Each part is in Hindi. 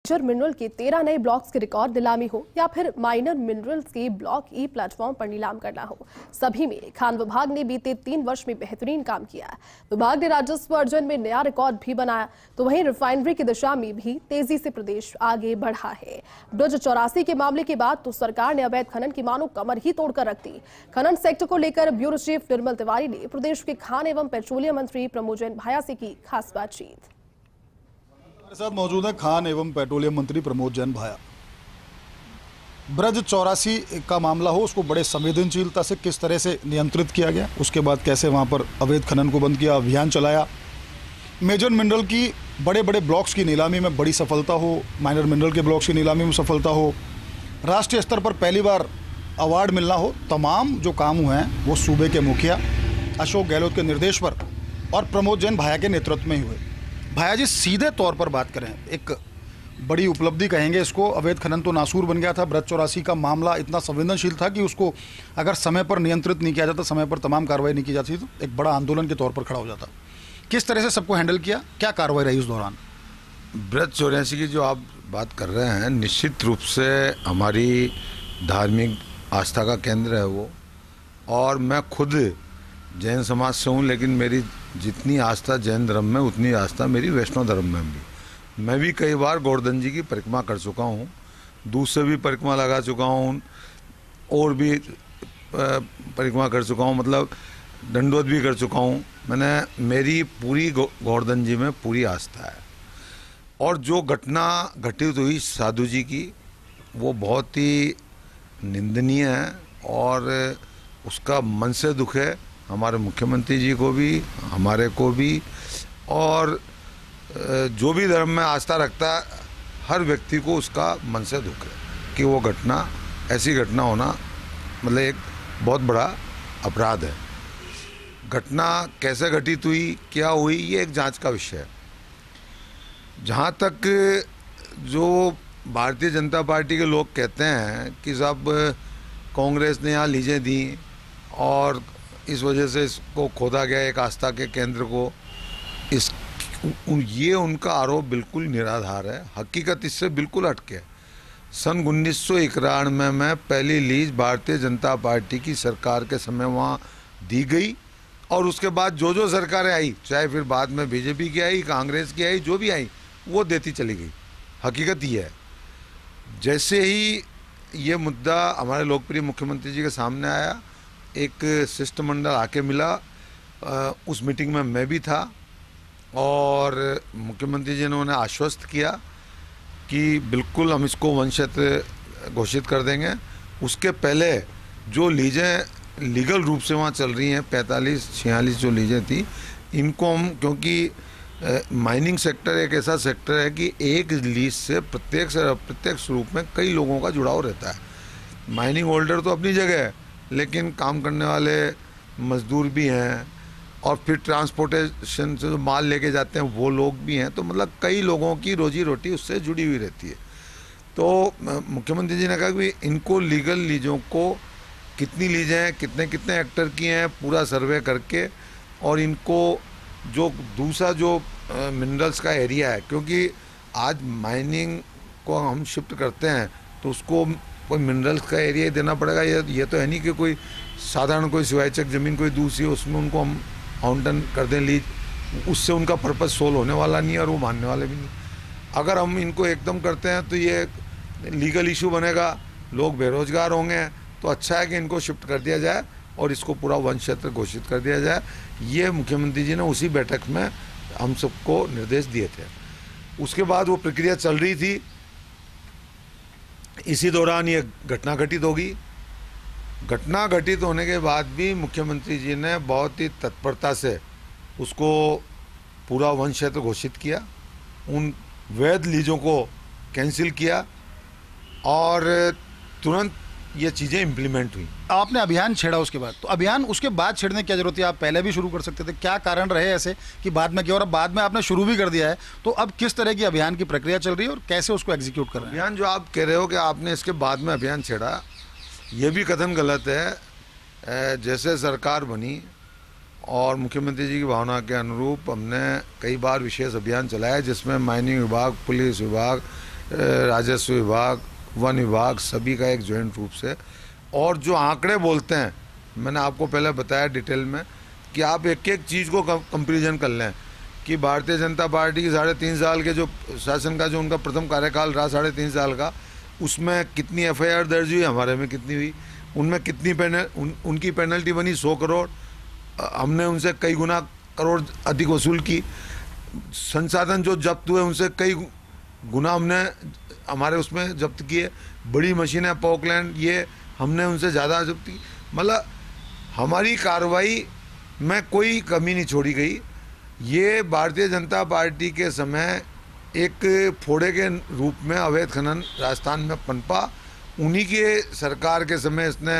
मेजर मिनरल के 13 नए ब्लॉक्स की रिकॉर्ड नीलामी हो या फिर माइनर मिनरल्स के ब्लॉक ई प्लेटफॉर्म पर नीलाम करना हो, सभी में खान विभाग ने बीते 3 वर्ष में बेहतरीन काम किया है। विभाग ने राजस्व अर्जन में नया रिकॉर्ड भी बनाया, तो वहीं रिफाइनरी की दिशा में भी तेजी से प्रदेश आगे बढ़ा है। ब्रज 84 के मामले के बाद तो सरकार ने अवैध खनन की मानो कमर ही तोड़कर रख दी। खनन सेक्टर को लेकर ब्यूरो चीफ निर्मल तिवारी ने प्रदेश के खान एवं पेट्रोलियम मंत्री प्रमोद जैन भाया से की खास बातचीत। हमारे साथ मौजूद है खान एवं पेट्रोलियम मंत्री प्रमोद जैन भाया। ब्रज 84 का मामला हो, उसको बड़े संवेदनशीलता से किस तरह से नियंत्रित किया गया, उसके बाद कैसे वहां पर अवैध खनन को बंद किया, अभियान चलाया, मेजर मिनरल की बड़े बड़े ब्लॉक्स की नीलामी में बड़ी सफलता हो, माइनर मिनरल के ब्लॉक्स की नीलामी में सफलता हो, राष्ट्रीय स्तर पर पहली बार अवार्ड मिलना हो, तमाम जो काम हुए हैं वो सूबे के मुखिया अशोक गहलोत के निर्देश पर और प्रमोद जैन भाया के नेतृत्व में ही हुए। भाया जी, सीधे तौर पर बात करें, एक बड़ी उपलब्धि कहेंगे इसको। अवैध खनन तो नासूर बन गया था, ब्रज 84 का मामला इतना संवेदनशील था कि उसको अगर समय पर नियंत्रित नहीं किया जाता, समय पर तमाम कार्रवाई नहीं की जाती तो एक बड़ा आंदोलन के तौर पर खड़ा हो जाता। किस तरह से सबको हैंडल किया, क्या कार्रवाई रही उस दौरान? ब्रज 84 की जो आप बात कर रहे हैं, निश्चित रूप से हमारी धार्मिक आस्था का केंद्र है वो, और मैं खुद जैन समाज से हूँ, लेकिन मेरी जितनी आस्था जैन धर्म में उतनी आस्था मेरी वैष्णव धर्म में भी। मैं भी कई बार गोवर्धन जी की परिक्रमा कर चुका हूँ, दूध से भी परिक्रमा लगा चुका हूँ और भी परिक्रमा कर चुका हूँ, मतलब दंडवत भी कर चुका हूँ। मेरी पूरी गोवर्धन जी में पूरी आस्था है। और जो घटना घटित हुई साधु जी की, वो बहुत ही निंदनीय है और उसका मन से दुख है, हमारे मुख्यमंत्री जी को भी, हमारे को भी, और जो भी धर्म में आस्था रखता है हर व्यक्ति को उसका मन से दुख है कि वो घटना, ऐसी घटना होना मतलब एक बहुत बड़ा अपराध है। घटना कैसे घटित हुई, क्या हुई, ये एक जांच का विषय है। जहाँ तक जो भारतीय जनता पार्टी के लोग कहते हैं कि साहब कांग्रेस ने यहाँ लीजें दी और इस वजह से इसको खोदा गया एक आस्था के केंद्र को, ये उनका आरोप बिल्कुल निराधार है। हकीकत इससे बिल्कुल हटके है। सन 1991 में पहली लीज भारतीय जनता पार्टी की सरकार के समय वहाँ दी गई और उसके बाद जो जो सरकारें आई, चाहे फिर बाद में बीजेपी की आई, कांग्रेस की आई, जो भी आई, वो देती चली गई। हकीकत ये है। जैसे ही ये मुद्दा हमारे लोकप्रिय मुख्यमंत्री जी के सामने आया, एक शिष्टमंडल आके मिला, उस मीटिंग में मैं भी था और मुख्यमंत्री जी ने उन्हें आश्वस्त किया कि बिल्कुल हम इसको वन क्षेत्र घोषित कर देंगे। उसके पहले जो लीजें लीगल रूप से वहाँ चल रही हैं, 45-46 जो लीजें थी, इनको हम, क्योंकि माइनिंग सेक्टर एक ऐसा सेक्टर है कि एक लीज से प्रत्यक्ष रूप में कई लोगों का जुड़ाव रहता है। माइनिंग होल्डर तो अपनी जगह है, लेकिन काम करने वाले मजदूर भी हैं और फिर ट्रांसपोर्टेशन से जो माल लेके जाते हैं वो लोग भी हैं, तो मतलब कई लोगों की रोजी रोटी उससे जुड़ी हुई रहती है। तो मुख्यमंत्री जी ने कहा कि इनको लीगल लीजों को, कितनी लीजें हैं, कितने कितने हेक्टर की हैं, पूरा सर्वे करके, और इनको जो दूसरा जो मिनरल्स का एरिया है, क्योंकि आज माइनिंग को हम शिफ्ट करते हैं तो उसको कोई मिनरल्स का एरिया ही देना पड़ेगा। ये तो है नहीं कि कोई साधारण कोई सिवायचक ज़मीन कोई दूसरी, उसमें उनको हम आवंटन कर दें लीज, उससे उनका पर्पस सोल्व होने वाला नहीं है और वो मानने वाले भी नहीं। अगर हम इनको एकदम करते हैं तो ये लीगल इशू बनेगा, लोग बेरोजगार होंगे। तो अच्छा है कि इनको शिफ्ट कर दिया जाए और इसको पूरा वन क्षेत्र घोषित कर दिया जाए। ये मुख्यमंत्री जी ने उसी बैठक में हम सबको निर्देश दिए थे। उसके बाद वो प्रक्रिया चल रही थी, इसी दौरान ये घटना घटित होगी। घटना घटित होने के बाद भी मुख्यमंत्री जी ने बहुत ही तत्परता से उसको पूरा वन क्षेत्र घोषित किया, उन वैध लीजों को कैंसिल किया और तुरंत ये चीज़ें इम्प्लीमेंट हुई। आपने अभियान छेड़ा उसके बाद, तो अभियान उसके बाद छेड़ने की क्या जरूरत है? आप पहले भी शुरू कर सकते थे। क्या कारण रहे ऐसे कि बाद में किया, और अब बाद में आपने शुरू भी कर दिया है, तो अब किस तरह की अभियान की प्रक्रिया चल रही है और कैसे उसको एग्जीक्यूट कर रहे हैं? अभियान जो आप कह रहे हो कि आपने इसके बाद में अभियान छेड़ा, ये भी कथन गलत है। जैसे सरकार बनी और मुख्यमंत्री जी की भावना के अनुरूप हमने कई बार विशेष अभियान चलाया, जिसमें माइनिंग विभाग, पुलिस विभाग, राजस्व विभाग, वन विभाग, सभी का एक जॉइंट रूप से। और जो आंकड़े बोलते हैं, मैंने आपको पहले बताया डिटेल में कि आप एक एक चीज़ को कंपेरिजन कर लें कि भारतीय जनता पार्टी की 3.5 साल के जो शासन का जो उनका प्रथम कार्यकाल रहा 3.5 साल का, उसमें कितनी FIR दर्ज हुई, हमारे में कितनी हुई, उनमें कितनी उनकी पेनल्टी बनी 100 करोड़, हमने उनसे कई गुना करोड़ अधिक वसूल की। संसाधन जो जब्त हुए उनसे कई गुना हमने हमारे उसमें जब्त किए। बड़ी मशीनें पॉकलैंड ये हमने उनसे ज़्यादा जब्त की। मतलब हमारी कार्रवाई में कोई कमी नहीं छोड़ी गई। ये भारतीय जनता पार्टी के समय एक फोड़े के रूप में अवैध खनन राजस्थान में पनपा, उन्हीं के सरकार के समय इसने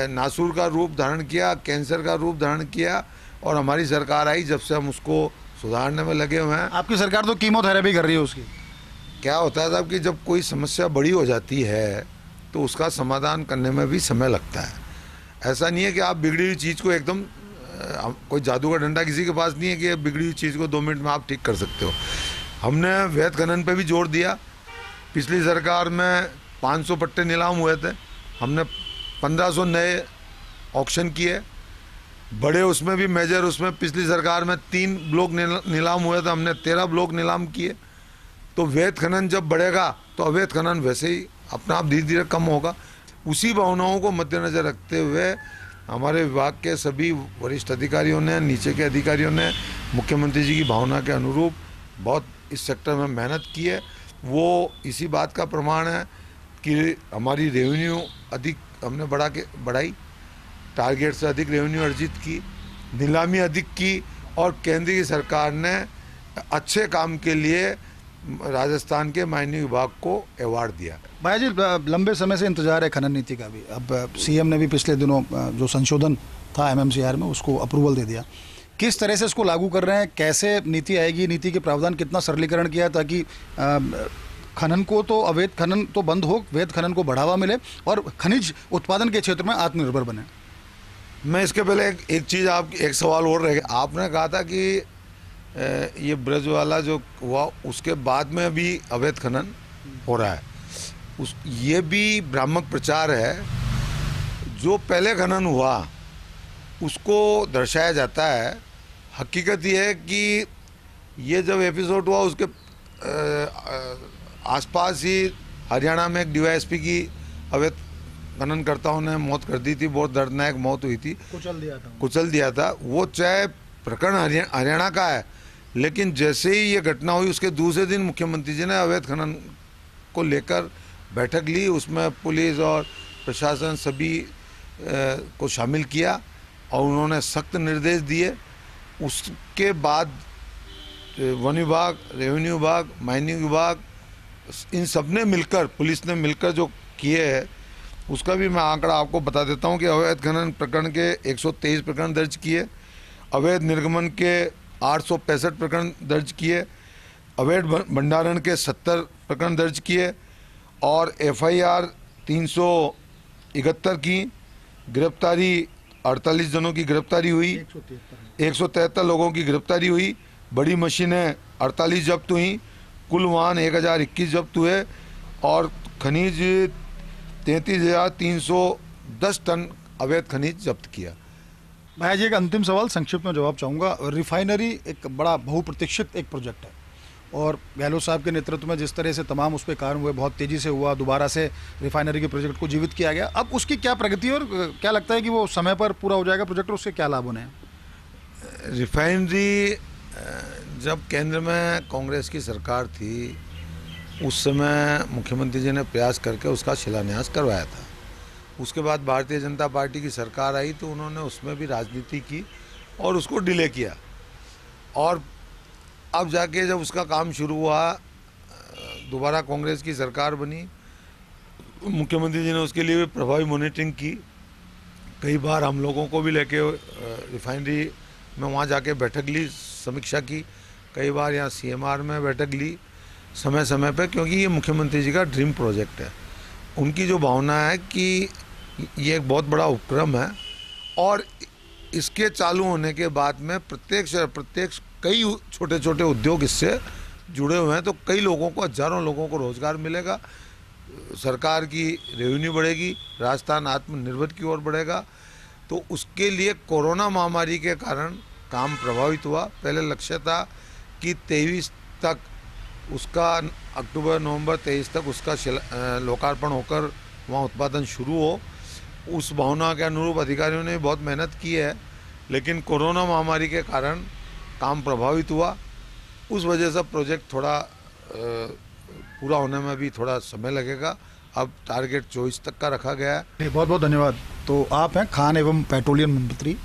नासूर का रूप धारण किया, कैंसर का रूप धारण किया, और हमारी सरकार आई जब से हम उसको सुधारने में लगे हुए हैं। आपकी सरकार तो कीमोथेरेपी कर रही है उसकी। क्या होता है साहब कि जब कोई समस्या बड़ी हो जाती है तो उसका समाधान करने में भी समय लगता है। ऐसा नहीं है कि आप बिगड़ी हुई चीज़ को एकदम कोई जादू का डंडा किसी के पास नहीं है कि बिगड़ी हुई चीज़ को 2 मिनट में आप ठीक कर सकते हो। हमने अवैध खनन पे भी जोर दिया। पिछली सरकार में 500 पट्टे नीलाम हुए थे, हमने 1500 नए ऑक्शन किए, बड़े उसमें भी मेजर उसमें पिछली सरकार में 3 ब्लॉक नीलाम हुए थे, हमने 13 ब्लॉक नीलाम किए। तो अवैध खनन जब बढ़ेगा तो अवैध खनन वैसे ही अपना आप धीरे धीरे कम होगा। उसी भावनाओं को मद्देनजर रखते हुए हमारे विभाग के सभी वरिष्ठ अधिकारियों ने, नीचे के अधिकारियों ने मुख्यमंत्री जी की भावना के अनुरूप बहुत इस सेक्टर में मेहनत की है। वो इसी बात का प्रमाण है कि हमारी रेवेन्यू अधिक हमने बढ़ाई, टारगेट से अधिक रेवेन्यू अर्जित की, नीलामी अधिक की, और केंद्रीय सरकार ने अच्छे काम के लिए राजस्थान के माइनिंग विभाग को अवार्ड दिया। भाई जी, लंबे समय से इंतजार है खनन नीति का भी। अब सीएम ने भी पिछले दिनों जो संशोधन था MMCR में उसको अप्रूवल दे दिया। किस तरह से इसको लागू कर रहे हैं, कैसे नीति आएगी, नीति के प्रावधान कितना सरलीकरण किया है ताकि खनन को तो अवैध खनन तो बंद हो, वैध खनन को बढ़ावा मिले और खनिज उत्पादन के क्षेत्र में आत्मनिर्भर बने। मैं इसके पहले एक चीज़ एक सवाल और रह गया। आपने कहा था कि ये ब्रज वाला जो हुआ उसके बाद में भी अवैध खनन हो रहा है। ये भी भ्रामक प्रचार है। जो पहले खनन हुआ उसको दर्शाया जाता है। हकीकत ये है कि ये जब एपिसोड हुआ उसके आसपास ही हरियाणा में एक DYSP की अवैध खननकर्ताओं ने मौत कर दी थी। बहुत दर्दनाक मौत हुई थी, कुचल दिया था। वो चाहे प्रकरण हरियाणा का है, लेकिन जैसे ही ये घटना हुई उसके दूसरे दिन मुख्यमंत्री जी ने अवैध खनन को लेकर बैठक ली। उसमें पुलिस और प्रशासन सभी को शामिल किया और उन्होंने सख्त निर्देश दिए। उसके बाद वन विभाग, रेवेन्यू विभाग, माइनिंग विभाग, इन सब ने मिलकर, पुलिस ने मिलकर जो किए है उसका भी मैं आंकड़ा आपको बता देता हूं कि अवैध खनन प्रकरण के 123 प्रकरण दर्ज किए, अवैध निर्गमन के 865 प्रकरण दर्ज किए, अवैध भंडारण के 70 प्रकरण दर्ज किए और FIR 371 की, गिरफ्तारी 48 जनों की गिरफ्तारी हुई, 173 लोगों की गिरफ्तारी हुई, बड़ी मशीनें 48 जब्त हुई, कुल वाहन 1021 जब्त हुए और खनिज 33,310 टन अवैध खनिज जब्त किया। भाई जी, एक अंतिम सवाल संक्षिप्त में जवाब चाहूँगा। रिफाइनरी एक बड़ा बहुप्रतीक्षित एक प्रोजेक्ट है और गहलोत साहब के नेतृत्व में जिस तरह से तमाम उस पर कार्य हुए, बहुत तेज़ी से हुआ, दोबारा से रिफाइनरी के प्रोजेक्ट को जीवित किया गया। अब उसकी क्या प्रगति और क्या लगता है कि वो समय पर पूरा हो जाएगा प्रोजेक्ट और उसके क्या लाभ होने हैं? रिफाइनरी जब केंद्र में कांग्रेस की सरकार थी उस समय मुख्यमंत्री जी ने प्रयास करके उसका शिलान्यास करवाया था। उसके बाद भारतीय जनता पार्टी की सरकार आई तो उन्होंने उसमें भी राजनीति की और उसको डिले किया और अब जाके जब उसका काम शुरू हुआ, दोबारा कांग्रेस की सरकार बनी, मुख्यमंत्री जी ने उसके लिए भी प्रभावी मॉनिटरिंग की। कई बार हम लोगों को भी लेके रिफाइनरी में वहाँ जाके बैठक ली, समीक्षा की। कई बार यहाँ CMR में बैठक ली समय समय पे, क्योंकि ये मुख्यमंत्री जी का ड्रीम प्रोजेक्ट है। उनकी जो भावना है कि ये एक बहुत बड़ा उपक्रम है और इसके चालू होने के बाद में प्रत्येक कई छोटे छोटे उद्योग इससे जुड़े हुए हैं तो कई लोगों को, हजारों लोगों को रोजगार मिलेगा, सरकार की रेवेन्यू बढ़ेगी, राजस्थान आत्मनिर्भर की ओर बढ़ेगा। तो उसके लिए कोरोना महामारी के कारण काम प्रभावित हुआ। पहले लक्ष्य था कि 23 तक उसका, अक्टूबर नवंबर 23 तक उसका लोकार्पण होकर वहाँ उत्पादन शुरू हो। उस भावना के अनुरूप अधिकारियों ने बहुत मेहनत की है, लेकिन कोरोना महामारी के कारण काम प्रभावित हुआ। उस वजह से प्रोजेक्ट थोड़ा पूरा होने में भी थोड़ा समय लगेगा। अब टारगेट 24 तक का रखा गया है। बहुत बहुत धन्यवाद। तो आप हैं खान एवं पेट्रोलियम मंत्री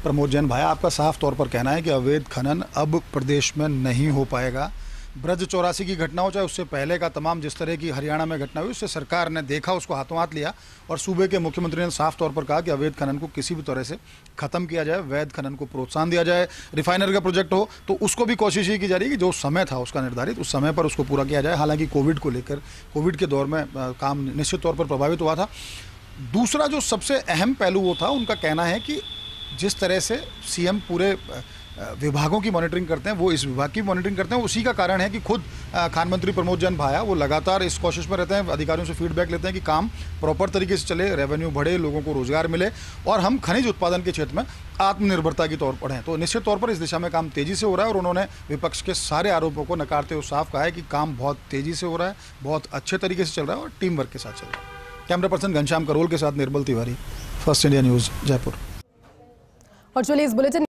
प्रमोद जैन भाया, आपका साफ तौर पर कहना है कि अवैध खनन अब प्रदेश में नहीं हो पाएगा। ब्रज 84 की घटना हो, चाहे उससे पहले का तमाम जिस तरह की हरियाणा में घटना हुई, उससे सरकार ने देखा, उसको हाथों हाथ लिया और सूबे के मुख्यमंत्री ने साफ तौर पर कहा कि अवैध खनन को किसी भी तरह से खत्म किया जाए, वैध खनन को प्रोत्साहन दिया जाए। रिफाइनर का प्रोजेक्ट हो तो उसको भी कोशिश ये की जा रही है कि जो समय था उसका निर्धारित, उस समय पर उसको पूरा किया जाए। हालांकि कोविड को लेकर, कोविड के दौर में काम निश्चित तौर पर प्रभावित हुआ था। दूसरा जो सबसे अहम पहलू वो था, उनका कहना है कि जिस तरह से सीएम पूरे विभागों की मॉनिटरिंग करते हैं, वो इस विभाग की मॉनिटरिंग करते हैं। उसी का कारण है कि खुद खान मंत्री प्रमोद जैन भाया वो लगातार इस कोशिश में रहते हैं, अधिकारियों से फीडबैक लेते हैं कि काम प्रॉपर तरीके से चले, रेवेन्यू बढ़े, लोगों को रोजगार मिले और हम खनिज उत्पादन के क्षेत्र में आत्मनिर्भरता की तौर पर हैं। तो निश्चित तौर पर इस दिशा में काम तेजी से हो रहा है और उन्होंने विपक्ष के सारे आरोपों को नकारते हुए साफ कहा है कि काम बहुत तेजी से हो रहा है, बहुत अच्छे तरीके से चल रहा है और टीम वर्क के साथ चल रहा है। कैमरा पर्सन घनश्याम करोल के साथ Nirmal Tiwari, first India news, Jaipur. और चलिए इस बुलेटिन